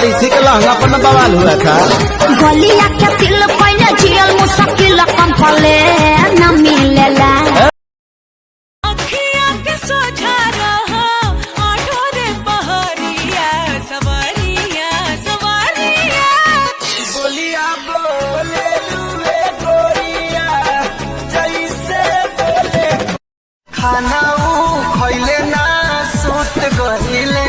तुम्हारी इसी के लहंगा पर बवाल हुआ था। गलिया के तिल पहले जियल मुश्किल कंपले न मिलेला। खाना खैले ना सुत गईले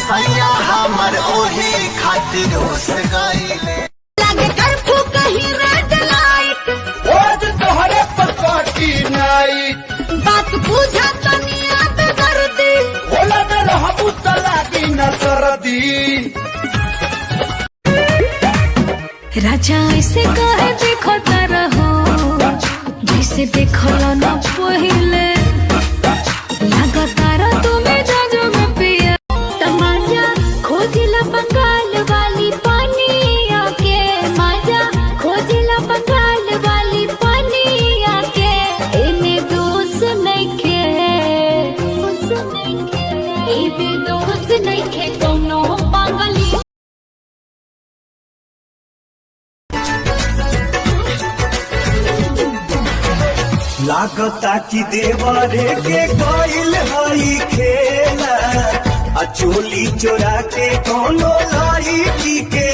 सैया हमर ओही खातिर उस गईले। लगे कर्फ्यू कहीं रेड लाइट आज तोहरे पकाटी नाइट बात बुझा तनिया पे दर्दी होला न रहबू त लागी न सरदी। राजा ऐसे कहे देखो रहो जैसे देखो न पहले लगातार तुम्हें जाजो में पिया तमाजा खोजिला बंगाल वाली पानी आके माजा खोजिला बंगाल वाली पानी आके इन्हें दोस्त नहीं के इन्हें दोस्त नहीं के दोनों पागली। लागता कि देवरे के गइल हई खेला आ चोली चोरा के कोनो लड़की के